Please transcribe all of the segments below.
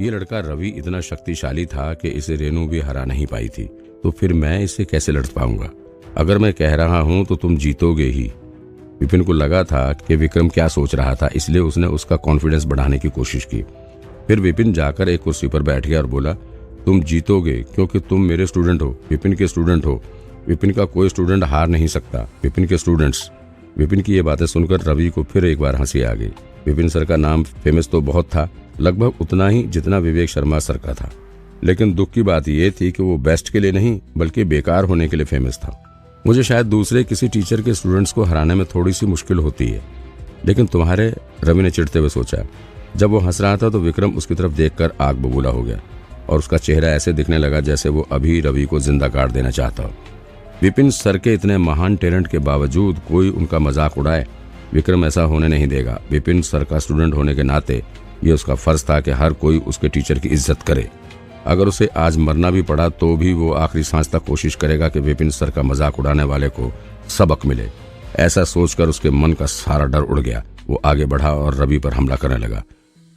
ये लड़का रवि इतना शक्तिशाली था कि इसे रेनू भी हरा नहीं पाई थी, तो फिर मैं इससे कैसे लड़ पाऊंगा। अगर मैं कह रहा हूं तो तुम जीतोगे ही। विपिन को लगा था कि विक्रम क्या सोच रहा था, इसलिए उसने उसका कॉन्फिडेंस बढ़ाने की कोशिश की। फिर विपिन जाकर एक कुर्सी पर बैठ गया और बोला, तुम जीतोगे क्योंकि तुम मेरे स्टूडेंट हो, विपिन के स्टूडेंट हो। विपिन का कोई स्टूडेंट हार नहीं सकता, विपिन के स्टूडेंट्स। विपिन की ये बातें सुनकर रवि को फिर एक बार हंसी आ गई। विपिन सर का नाम फेमस तो बहुत था, लगभग उतना ही जितना विवेक शर्मा सर का था, लेकिन दुख की बात यह थी कि वो बेस्ट के लिए नहीं बल्कि बेकार होने के लिए फेमस था। मुझे शायद दूसरे किसी टीचर के स्टूडेंट्स को हराने में थोड़ी सी मुश्किल होती है, लेकिन तुम्हारे, रवि ने चिढ़ते हुए सोचा। जब वो हंस रहा था तो विक्रम उसकी तरफ देखकर आग बबूला हो गया और उसका चेहरा ऐसे दिखने लगा जैसे वो अभी रवि को जिंदा काट देना चाहता हो। विपिन सर के इतने महान टैलेंट के बावजूद कोई उनका मजाक उड़ाए, विक्रम ऐसा होने नहीं देगा। विपिन सर का स्टूडेंट होने के नाते ये उसका फर्ज था कि हर कोई उसके टीचर की इज्जत करे। अगर उसे आज मरना भी पड़ा तो भी वो आखिरी सांस तक कोशिश करेगा कि विपिन सर का मजाक उड़ाने वाले को सबक मिले। ऐसा सोचकर उसके मन का सारा डर उड़ गया। वो आगे बढ़ा और रवि पर हमला करने लगा।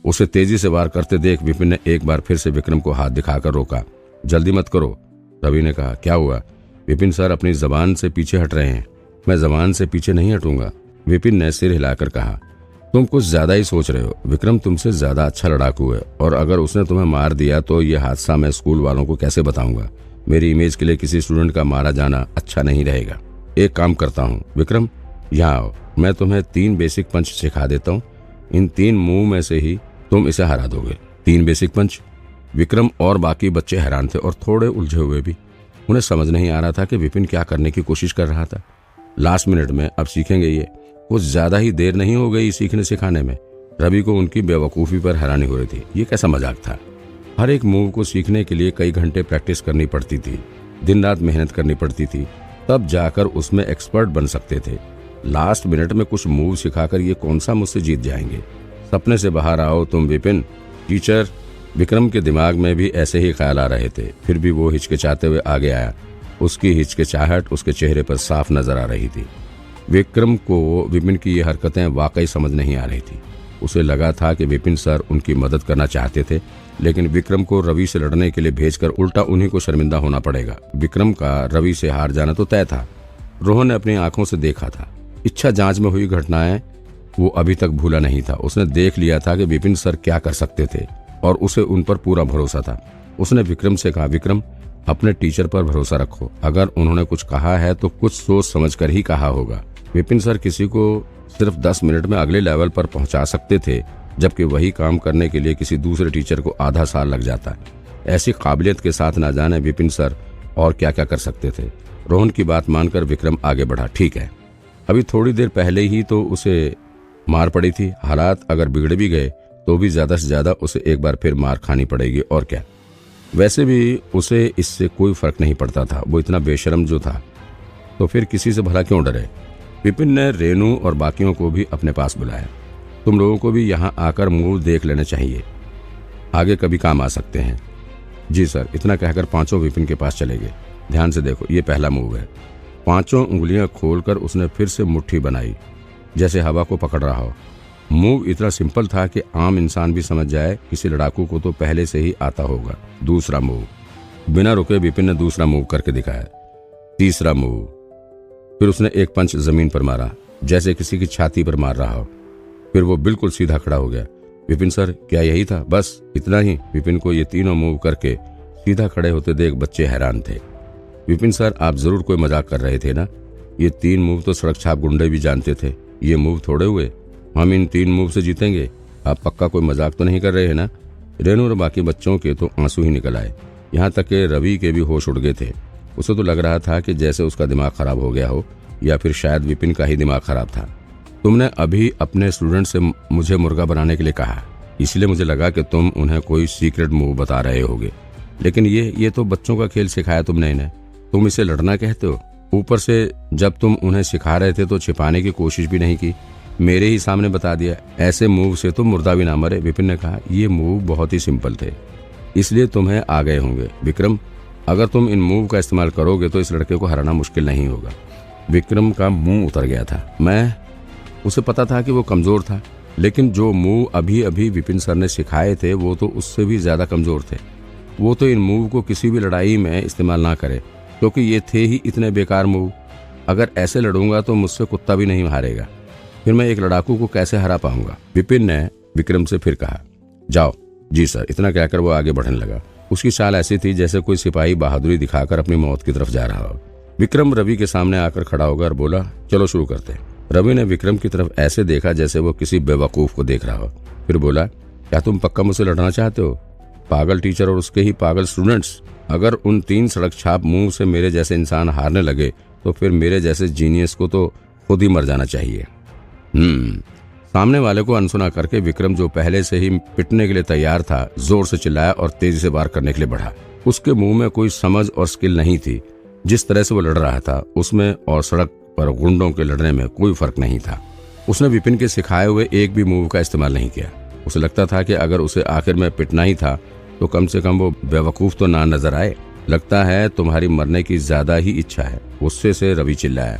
उसे तेजी से वार करते देख विपिन ने एक बार फिर से विक्रम को हाथ दिखाकर रोका। जल्दी मत करो, रवि ने कहा। क्या हुआ? विपिन सर अपनी जबान से पीछे हट रहे हैं। मैं जबान से पीछे नहीं हटूंगा, विपिन ने सिर हिलाकर कहा। तुम कुछ ज्यादा ही सोच रहे हो, विक्रम तुमसे ज्यादा अच्छा लड़ाकू है और अगर उसने तुम्हें मार दिया तो ये हादसा मैं स्कूल वालों को कैसे बताऊंगा। मेरी इमेज के लिए किसी स्टूडेंट का मारा जाना अच्छा नहीं रहेगा। एक काम करता हूँ विक्रम, यहाँ आओ, मैं तुम्हें 3 बेसिक पंच सिखा देता हूँ। इन 3 मूव में से ही तुम इसे हरा दोगे। 3 बेसिक पंच? विक्रम और बाकी बच्चे हैरान थे और थोड़े उलझे हुए भी। उन्हें समझ नहीं आ रहा था कि विपिन क्या करने की कोशिश कर रहा था। लास्ट मिनट में अब सीखेंगे ये, कुछ ज्यादा ही देर नहीं हो गई सीखने सिखाने में। रवि को उनकी बेवकूफ़ी पर हैरानी हो रही थी। ये कैसा मजाक था? हर एक मूव को सीखने के लिए कई घंटे प्रैक्टिस करनी पड़ती थी, दिन रात मेहनत करनी पड़ती थी, तब जाकर उसमें एक्सपर्ट बन सकते थे। लास्ट मिनट में कुछ मूव सिखाकर ये कौन सा मुझसे जीत जाएंगे। सपने से बाहर आओ तुम विपिन। टीचर, विक्रम के दिमाग में भी ऐसे ही ख्याल आ रहे थे, फिर भी वो हिचकिचाते हुए आगे आया। उसकी हिचकिचाहट उसके चेहरे पर साफ नजर आ रही थी। विक्रम को विपिन की ये हरकतें वाकई समझ नहीं आ रही थी। उसे लगा था कि विपिन सर उनकी मदद करना चाहते थे, लेकिन विक्रम को रवि से लड़ने के लिए भेजकर उल्टा उन्हीं को शर्मिंदा होना पड़ेगा। विक्रम का रवि से हार जाना तो तय था। रोहन ने अपनी आंखों से देखा था। इच्छा जांच में हुई घटनाएं वो अभी तक भूला नहीं था। उसने देख लिया था कि विपिन सर क्या कर सकते थे और उसे उन पर पूरा भरोसा था। उसने विक्रम से कहा, विक्रम अपने टीचर पर भरोसा रखो। अगर उन्होंने कुछ कहा है तो कुछ सोच समझ कर ही कहा होगा। विपिन सर किसी को सिर्फ 10 मिनट में अगले लेवल पर पहुंचा सकते थे, जबकि वही काम करने के लिए किसी दूसरे टीचर को आधा साल लग जाता है। ऐसी काबिलियत के साथ ना जाने विपिन सर और क्या क्या कर सकते थे। रोहन की बात मानकर विक्रम आगे बढ़ा। ठीक है, अभी थोड़ी देर पहले ही तो उसे मार पड़ी थी। हालात अगर बिगड़ भी गए तो भी ज्यादा से ज्यादा उसे एक बार फिर मार खानी पड़ेगी और क्या। वैसे भी उसे इससे कोई फर्क नहीं पड़ता था, वो इतना बेशर्म जो था, तो फिर किसी से भला क्यों डरे। विपिन ने रेनू और बाकियों को भी अपने पास बुलाया। तुम लोगों को भी यहाँ आकर मूव देख लेना चाहिए, आगे कभी काम आ सकते हैं। जी सर, इतना कहकर पांचों विपिन के पास चले गए। ध्यान से देखो, ये पहला मूव है। 5 उंगलियां खोलकर उसने फिर से मुट्ठी बनाई, जैसे हवा को पकड़ रहा हो। मूव इतना सिंपल था कि आम इंसान भी समझ जाए, किसी लड़ाकू को तो पहले से ही आता होगा। दूसरा मूव, बिना रुके विपिन ने दूसरा मूव करके दिखाया। तीसरा मूव, फिर उसने एक पंच जमीन पर मारा, जैसे किसी की छाती पर मार रहा हो। फिर वो बिल्कुल सीधा खड़ा हो गया। विपिन सर, क्या यही था? बस इतना ही? विपिन को ये तीनों मूव करके सीधा खड़े होते देख बच्चे हैरान थे। विपिन सर, आप जरूर कोई मजाक कर रहे थे ना? ये 3 मूव तो सड़क छाप गुंडे भी जानते थे, ये मूव थोड़े हुए। हम इन 3 मूव से जीतेंगे। आप पक्का कोई मजाक तो नहीं कर रहे हैं ना? रेनू और बाकी बच्चों के तो आंसू ही निकल आए, यहाँ तक कि रवि के भी होश उड़ गए थे। उसे तो लग रहा था कि जैसे उसका दिमाग खराब हो गया हो, या फिर शायद विपिन का ही दिमाग खराब था। तुमने अभी अपने स्टूडेंट से मुझे मुर्गा बनाने के लिए कहा, इसलिए मुझे लगा कि तुम उन्हें कोई सीक्रेट मूव बता रहे होगे, लेकिन ये तो बच्चों का खेल सिखाया तुमने इन्हें। तुम इसे लड़ना कहते हो? ऊपर से जब तुम उन्हें सिखा रहे थे तो छिपाने की कोशिश भी नहीं की, मेरे ही सामने बता दिया। ऐसे मूव से तो मुर्दा भी ना मरे। विपिन ने कहा, ये मूव बहुत ही सिंपल थे, इसलिए तुम्हें आ गए होंगे। विक्रम, अगर तुम इन मूव का इस्तेमाल करोगे तो इस लड़के को हराना मुश्किल नहीं होगा। विक्रम का मुंह उतर गया था। उसे पता था कि वो कमजोर था, लेकिन जो मूव अभी अभी विपिन सर ने सिखाए थे वो तो उससे भी ज्यादा कमजोर थे। वो तो इन मूव को किसी भी लड़ाई में इस्तेमाल ना करे, क्योंकि ये थे ही इतने बेकार मूव। अगर ऐसे लड़ूंगा तो मुझसे कुत्ता भी नहीं हारेगा, फिर मैं एक लड़ाकू को कैसे हरा पाऊंगा। विपिन ने विक्रम से फिर कहा, जाओ। जी सर। इतना कहकर वो आगे बढ़ने लगा। उसकी चाल ऐसी थी जैसे कोई सिपाही बहादुरी दिखाकर अपनी मौत की तरफ जा रहा हो। विक्रम रवि के सामने आकर खड़ा होगा और बोला, चलो शुरू करते हैं। रवि ने विक्रम की तरफ ऐसे देखा जैसे वो किसी बेवकूफ को देख रहा हो। फिर बोला, क्या तुम पक्का मुझसे लड़ना चाहते हो? पागल टीचर और उसके ही पागल स्टूडेंट्स। अगर उन 3 सड़क छाप मुंह से मेरे जैसे इंसान हारने लगे तो फिर मेरे जैसे जीनियस को तो खुद ही मर जाना चाहिए। सामने वाले को अनसुना करके विक्रम, जो पहले से ही पिटने के लिए तैयार था, जोर से चिल्लाया और तेजी से वार करने के लिए बढ़ा। उसके मुंह में कोई समझ और स्किल नहीं थी। जिस तरह से वो लड़ रहा था उसमें और सड़क पर गुंडों के लड़ने में कोई फर्क नहीं था। उसने विपिन के सिखाए हुए एक भी मूव का इस्तेमाल नहीं किया। उसे लगता था कि अगर उसे आखिर में पिटना ही था तो कम से कम वो बेवकूफ तो ना नजर आए। लगता है तुम्हारी मरने की ज्यादा ही इच्छा है, गुस्से से रवि चिल्लाया।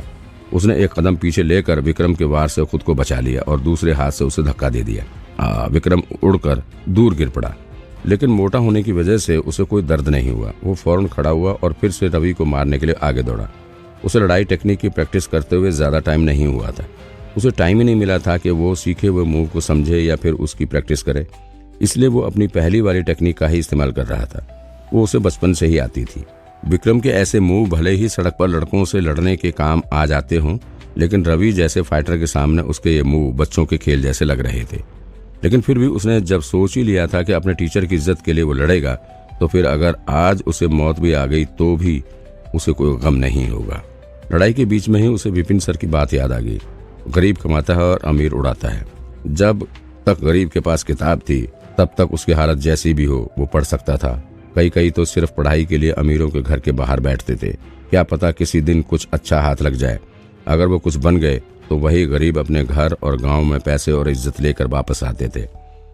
उसने एक कदम पीछे लेकर विक्रम के वार से खुद को बचा लिया और दूसरे हाथ से उसे धक्का दे दिया। विक्रम उड़कर दूर गिर पड़ा, लेकिन मोटा होने की वजह से उसे कोई दर्द नहीं हुआ। वो फौरन खड़ा हुआ और फिर से रवि को मारने के लिए आगे दौड़ा। उसे लड़ाई टेक्निक की प्रैक्टिस करते हुए ज्यादा टाइम नहीं हुआ था। उसे टाइम ही नहीं मिला था कि वो सीखे हुए मूव को समझे या फिर उसकी प्रैक्टिस करे। इसलिए वो अपनी पहली वाली टेक्निक का ही इस्तेमाल कर रहा था। वो उसे बचपन से ही आती थी। विक्रम के ऐसे मूव भले ही सड़क पर लड़कों से लड़ने के काम आ जाते हों, लेकिन रवि जैसे फाइटर के सामने उसके ये मूव बच्चों के खेल जैसे लग रहे थे। लेकिन फिर भी उसने जब सोच ही लिया था कि अपने टीचर की इज्जत के लिए वो लड़ेगा, तो फिर अगर आज उसे मौत भी आ गई तो भी उसे कोई गम नहीं होगा। लड़ाई के बीच में ही उसे विपिन सर की बात याद आ गई। गरीब कमाता है और अमीर उड़ाता है। जब तक गरीब के पास किताब थी तब तक उसकी हालत जैसी भी हो वो पढ़ सकता था। कई तो सिर्फ पढ़ाई के लिए अमीरों के घर के बाहर बैठते थे। क्या पता किसी दिन कुछ अच्छा हाथ लग जाए। अगर वो कुछ बन गए तो वही गरीब अपने घर और गांव में पैसे और इज्जत लेकर वापस आते थे।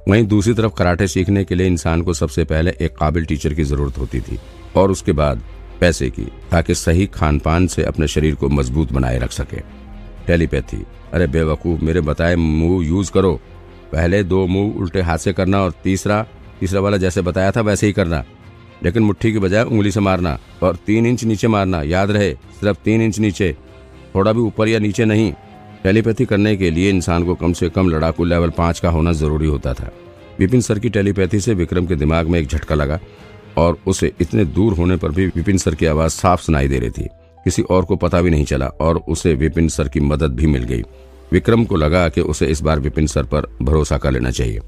वहीं दूसरी तरफ कराटे सीखने के लिए इंसान को सबसे पहले एक काबिल टीचर की जरूरत होती थी और उसके बाद पैसे की, ताकि सही खान पान से अपने शरीर को मजबूत बनाए रख सके। टेलीपैथी। अरे बेवकूफ, मेरे बताए मूव यूज करो। पहले 2 मूव उल्टे हाथ से करना और तीसरा वाला जैसे बताया था वैसे ही करना, लेकिन मुट्ठी की बजाय उंगली से मारना और 3 इंच नीचे मारना। याद रहे, सिर्फ 3 इंच नीचे, थोड़ा भी ऊपर या नीचे नहीं। टेलीपैथी करने के लिए इंसान को कम से कम लड़ाकू लेवल 5 का होना जरूरी होता था। विपिन सर की टेलीपैथी से विक्रम के दिमाग में एक झटका लगा और उसे इतने दूर होने पर भी विपिन सर की आवाज साफ सुनाई दे रही थी। किसी और को पता भी नहीं चला और उसे विपिन सर की मदद भी मिल गई। विक्रम को लगा कि उसे इस बार विपिन सर पर भरोसा कर लेना चाहिए।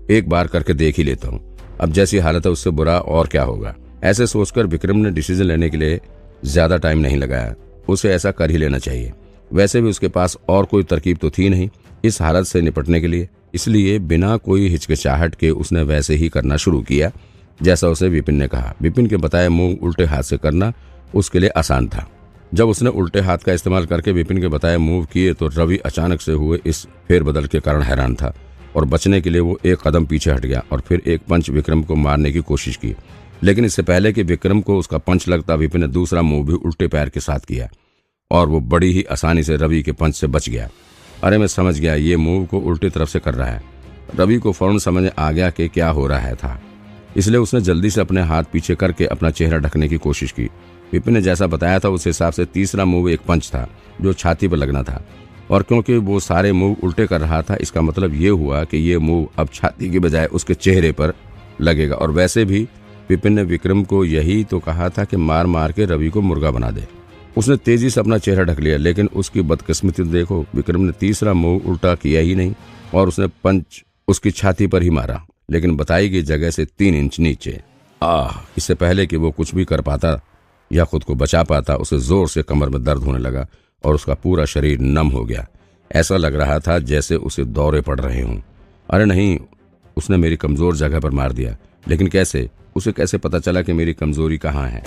एक बार करके देख ही लेता हूँ, अब जैसी हालत है उससे बुरा और क्या होगा। ऐसे सोचकर विक्रम ने डिसीजन लेने के लिए ज्यादा टाइम नहीं लगाया। उसे ऐसा कर ही लेना चाहिए। वैसे भी उसके पास और कोई तरकीब तो थी नहीं इस हालत से निपटने के लिए। इसलिए बिना कोई हिचकिचाहट के उसने वैसे ही करना शुरू किया जैसा उसे विपिन ने कहा। विपिन के बताए मूव उल्टे हाथ से करना उसके लिए आसान था। जब उसने उल्टे हाथ का इस्तेमाल करके विपिन के बताए मूव किए तो रवि अचानक से हुए इस फेरबदल के कारण हैरान था और बचने के लिए वो एक कदम पीछे हट गया और फिर एक पंच विक्रम को मारने की कोशिश की। लेकिन इससे पहले कि विक्रम को उसका पंच लगता, विपिन ने दूसरा मूव भी उल्टे पैर के साथ किया और वो बड़ी ही आसानी से रवि के पंच से बच गया। अरे मैं समझ गया, ये मूव को उल्टी तरफ से कर रहा है। रवि को फौरन समझ आ गया कि क्या हो रहा था, इसलिए उसने जल्दी से अपने हाथ पीछे करके अपना चेहरा ढकने की कोशिश की। विपिन ने जैसा बताया था उस हिसाब से तीसरा मूव एक पंच था जो छाती पर लगना था, और क्योंकि वो सारे मूव उल्टे कर रहा था इसका मतलब ये हुआ कि ये मूव अब छाती की बजाय उसके चेहरे पर लगेगा। और वैसे भी विपिन ने विक्रम को यही तो कहा था कि मार मार के रवि को मुर्गा बना दे। उसने तेजी से अपना चेहरा ढक लिया, लेकिन उसकी बदकिस्मती देखो, विक्रम ने तीसरा मूव उल्टा किया ही नहीं और उसने पंच उसकी छाती पर ही मारा, लेकिन बताई गई जगह से 3 इंच नीचे। इससे पहले कि वो कुछ भी कर पाता या खुद को बचा पाता, उसे जोर से कमर में दर्द होने लगा और उसका पूरा शरीर नम हो गया। ऐसा लग रहा था जैसे उसे दौरे पड़ रहे हों। अरे नहीं, उसने मेरी कमजोर जगह पर मार दिया। लेकिन कैसे? उसे कैसे पता चला कि मेरी कमजोरी कहाँ है?